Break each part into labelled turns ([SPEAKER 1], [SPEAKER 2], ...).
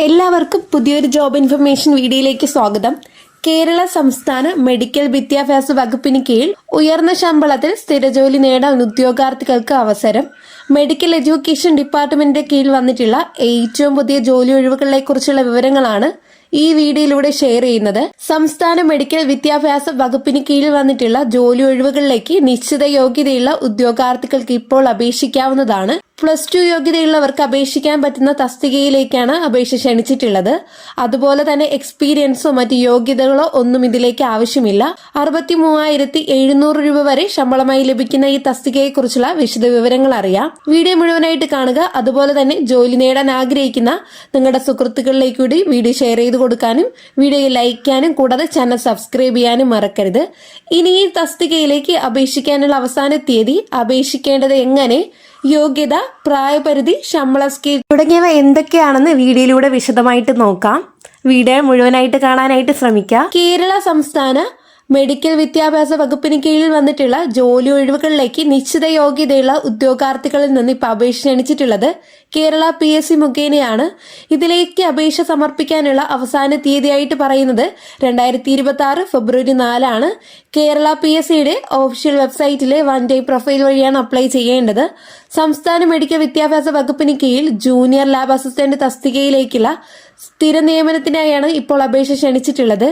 [SPEAKER 1] എല്ലാവർക്കും പുതിയൊരു job information വീഡിയോയിലേക്ക് സ്വാഗതം. കേരള സംസ്ഥാന മെഡിക്കൽ വിദ്യാഭ്യാസ വകുപ്പിന് കീഴിൽ ഉയർന്ന ശമ്പളത്തിൽ സ്ഥിരജോലി നേടാൻ ഉദ്യോഗാർത്ഥികൾക്ക് അവസരം. മെഡിക്കൽ എഡ്യൂക്കേഷൻ ഡിപ്പാർട്ട്മെന്റിന്റെ കീഴിൽ വന്നിട്ടുള്ള ഏറ്റവും പുതിയ ജോലി ഒഴിവുകളെ കുറിച്ചുള്ള വിവരങ്ങളാണ് ഈ വീഡിയോയിലൂടെ ഷെയർ ചെയ്യുന്നത്. സംസ്ഥാന മെഡിക്കൽ വിദ്യാഭ്യാസ വകുപ്പിന് കീഴിൽ വന്നിട്ടുള്ള ജോലി ഒഴിവുകളിലേക്ക് നിശ്ചിത യോഗ്യതയുള്ള ഉദ്യോഗാർത്ഥികൾക്ക് ഇപ്പോൾ അപേക്ഷിക്കാവുന്നതാണ്. +2 യോഗ്യതയുള്ളവർക്ക് അപേക്ഷിക്കാൻ പറ്റുന്ന തസ്തികയിലേക്കാണ് അപേക്ഷ ക്ഷണിച്ചിട്ടുള്ളത്. അതുപോലെ തന്നെ എക്സ്പീരിയൻസോ മറ്റ് യോഗ്യതകളോ ഒന്നും ഇതിലേക്ക് ആവശ്യമില്ല. 63,700 രൂപ വരെ ശമ്പളമായി ലഭിക്കുന്ന ഈ തസ്തികയെക്കുറിച്ചുള്ള വിശദ വിവരങ്ങൾ അറിയാം. വീഡിയോ മുഴുവനായിട്ട് കാണുക. അതുപോലെ തന്നെ ജോലി നേടാൻ ആഗ്രഹിക്കുന്ന നിങ്ങളുടെ സുഹൃത്തുക്കളിലേക്ക് കൂടി വീഡിയോ ഷെയർ ചെയ്ത് കൊടുക്കാനും വീഡിയോ ലൈക്ക് ചെയ്യാനും കൂടാതെ ചാനൽ സബ്സ്ക്രൈബ് ചെയ്യാനും മറക്കരുത്. ഇനി ഈ തസ്തികയിലേക്ക് അപേക്ഷിക്കാനുള്ള അവസാന തീയതി, അപേക്ഷിക്കേണ്ടത് എങ്ങനെ, യോഗ്യത, പ്രായപരിധി, ശമ്പള സ്കെയിൽ തുടങ്ങിയവ എന്തൊക്കെയാണെന്ന് വീഡിയോയിലൂടെ വിശദമായിട്ട് നോക്കാം. വീഡിയോ മുഴുവനായിട്ട് കാണാനായിട്ട് ശ്രമിക്കുക. കേരള സംസ്ഥാന മെഡിക്കൽ വിദ്യാഭ്യാസ വകുപ്പിന് കീഴിൽ വന്നിട്ടുള്ള ജോലി ഒഴിവുകളിലേക്ക് നിശ്ചിത യോഗ്യതയുള്ള ഉദ്യോഗാർത്ഥികളിൽ നിന്ന് ഇപ്പോൾ അപേക്ഷ ക്ഷണിച്ചിട്ടുള്ളത് കേരള PSC മുഖേനയാണ്. ഇതിലേക്ക് അപേക്ഷ സമർപ്പിക്കാനുള്ള അവസാന തീയതിയായിട്ട് പറയുന്നത് 2026 ഫെബ്രുവരി 4 കേരള PSCയുടെ ഒഫീഷ്യൽ വെബ്സൈറ്റിലെ വൺ ടൈം പ്രൊഫൈൽ വഴിയാണ് അപ്ലൈ ചെയ്യേണ്ടത്. സംസ്ഥാന മെഡിക്കൽ വിദ്യാഭ്യാസ വകുപ്പിന് കീഴിൽ ജൂനിയർ ലാബ് അസിസ്റ്റന്റ് തസ്തികയിലേക്കുള്ള സ്ഥിര നിയമനത്തിനായാണ് ഇപ്പോൾ അപേക്ഷ ക്ഷണിച്ചിട്ടുള്ളത്.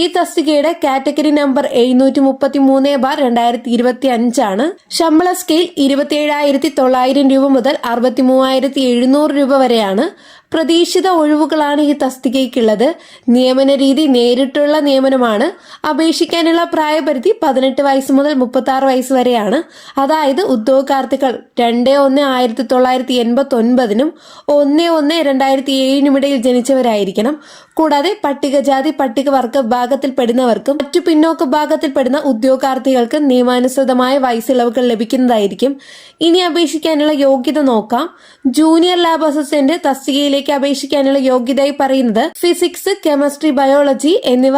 [SPEAKER 1] ഈ തസ്തികയുടെ കാറ്റഗറി നമ്പർ 733/2025 ആണ്. ശമ്പള സ്കെയിൽ 27,900 രൂപ മുതൽ 63,700 രൂപ വരെയാണ്. പ്രതീക്ഷിത ഒഴിവുകളാണ് ഈ തസ്തികയ്ക്കുള്ളത്. നിയമന രീതി നേരിട്ടുള്ള നിയമനമാണ്. അപേക്ഷിക്കാനുള്ള പ്രായപരിധി 18 വയസ്സ് മുതൽ 36 വയസ്സ് വരെയാണ്. അതായത് ഉദ്യോഗാർത്ഥികൾ 2/1/1989 1/1/2007 ഇടയിൽ ജനിച്ചവരായിരിക്കണം. കൂടാതെ പട്ടികജാതി പട്ടികവർഗ വിഭാഗത്തിൽപ്പെടുന്നവർക്കും മറ്റു പിന്നോക്ക വിഭാഗത്തിൽപ്പെടുന്ന ഉദ്യോഗാർത്ഥികൾക്ക് നിയമാനുസൃതമായ വയസ്സിളവുകൾ ലഭിക്കുന്നതായിരിക്കും. ഇനി അപേക്ഷിക്കാനുള്ള യോഗ്യത നോക്കാം. ജൂനിയർ ലാബ് അസിസ്റ്റന്റ് തസ്തികയിലേക്ക് അപേക്ഷിക്കാനുള്ള യോഗ്യതയായി പറയുന്നത് ഫിസിക്സ്, കെമിസ്ട്രി, ബയോളജി എന്നിവ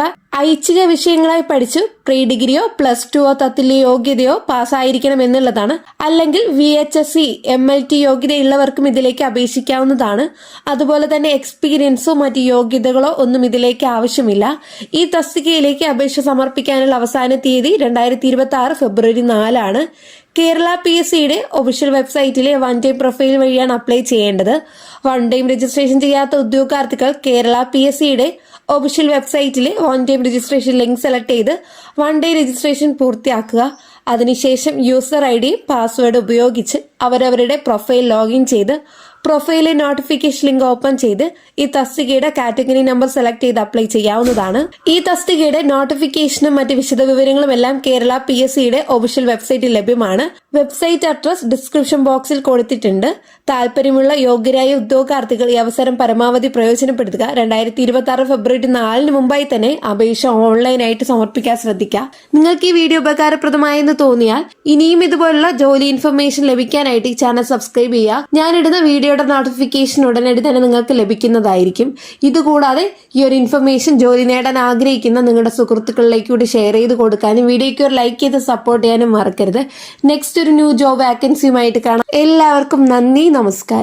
[SPEAKER 1] ഐച്ഛിക വിഷയങ്ങളായി പഠിച്ചു പ്രീ ഡിഗ്രിയോ +2 തത്തുല്യ യോഗ്യതയോ പാസ്സായിരിക്കണം എന്നുള്ളതാണ്. അല്ലെങ്കിൽ VHSC MLT യോഗ്യതയുള്ളവർക്കും ഇതിലേക്ക് അപേക്ഷിക്കാവുന്നതാണ്. അതുപോലെ തന്നെ എക്സ്പീരിയൻസോ മറ്റ് യോഗ്യതകളോ ഒന്നും ഇതിലേക്ക് ആവശ്യമില്ല. ഈ തസ്തികയിലേക്ക് അപേക്ഷ സമർപ്പിക്കാനുള്ള അവസാന തീയതി 2026 ഫെബ്രുവരി 4 കേരള PSCയുടെ ഒഫീഷ്യൽ വെബ്സൈറ്റിലെ വൺ ടൈം പ്രൊഫൈൽ വഴിയാണ് അപ്ലൈ ചെയ്യേണ്ടത്. വൺ ടൈം രജിസ്ട്രേഷൻ ചെയ്യാത്ത ഉദ്യോഗാർത്ഥികൾ കേരള PSCയുടെ ഒഫീഷ്യൽ വെബ്സൈറ്റിലെ one time registration link select ചെയ്ത് വൺ ഡേ രജിസ്ട്രേഷൻ പൂർത്തിയാക്കുക. അതിനുശേഷം യൂസർ ID പാസ്വേഡ് ഉപയോഗിച്ച് അവരവരുടെ പ്രൊഫൈൽ ലോഗിൻ ചെയ്ത് പ്രൊഫൈലിലെ നോട്ടിഫിക്കേഷൻ ലിങ്ക് ഓപ്പൺ ചെയ്ത് ഈ തസ്തികയുടെ കാറ്റഗറി നമ്പർ സെലക്ട് ചെയ്ത് അപ്ലൈ ചെയ്യാവുന്നതാണ്. ഈ തസ്തികയുടെ നോട്ടിഫിക്കേഷനും മറ്റ് വിശദ വിവരങ്ങളും എല്ലാം കേരള PSCയുടെ ഒഫീഷ്യൽ വെബ്സൈറ്റിൽ ലഭ്യമാണ്. വെബ്സൈറ്റ് അഡ്രസ് ഡിസ്ക്രിപ്ഷൻ ബോക്സിൽ കൊടുത്തിട്ടുണ്ട്. താല്പര്യമുള്ള യോഗ്യരായ ഉദ്യോഗാർത്ഥികൾ ഈ അവസരം പരമാവധി പ്രയോജനപ്പെടുത്തുക. 2026 ഫെബ്രുവരി 4 മുമ്പായി തന്നെ അപേക്ഷ ഓൺലൈനായിട്ട് സമർപ്പിക്കാൻ ശ്രദ്ധിക്കുക. നിങ്ങൾക്ക് ഈ വീഡിയോ ഉപകാരപ്രദമായെന്ന് തോന്നിയാൽ ഇനിയും ഇതുപോലുള്ള ജോലി ഇൻഫർമേഷൻ ലഭിക്കാനായിട്ട് ഈ ചാനൽ സബ്സ്ക്രൈബ് ചെയ്യുക. ഞാനിടുന്ന വീഡിയോയുടെ നോട്ടിഫിക്കേഷൻ ഉടനടി തന്നെ നിങ്ങൾക്ക് ലഭിക്കുന്നതായിരിക്കും. ഇതുകൂടാതെ ഈ ഒരു ഇൻഫർമേഷൻ ജോലി നേടാൻ ആഗ്രഹിക്കുന്ന നിങ്ങളുടെ സുഹൃത്തുക്കളിലേക്ക് കൂടി ഷെയർ ചെയ്ത് കൊടുക്കാനും വീഡിയോയ്ക്ക് ഒരു ലൈക്ക് ചെയ്ത് സപ്പോർട്ട് ചെയ്യാനും മറക്കരുത്. നെക്സ്റ്റ് ഒരു ന്യൂ ജോബ് വാക്കൻസിയുമായിട്ട് കാണാം. എല്ലാവർക്കും നന്ദി, നമസ്കാരം.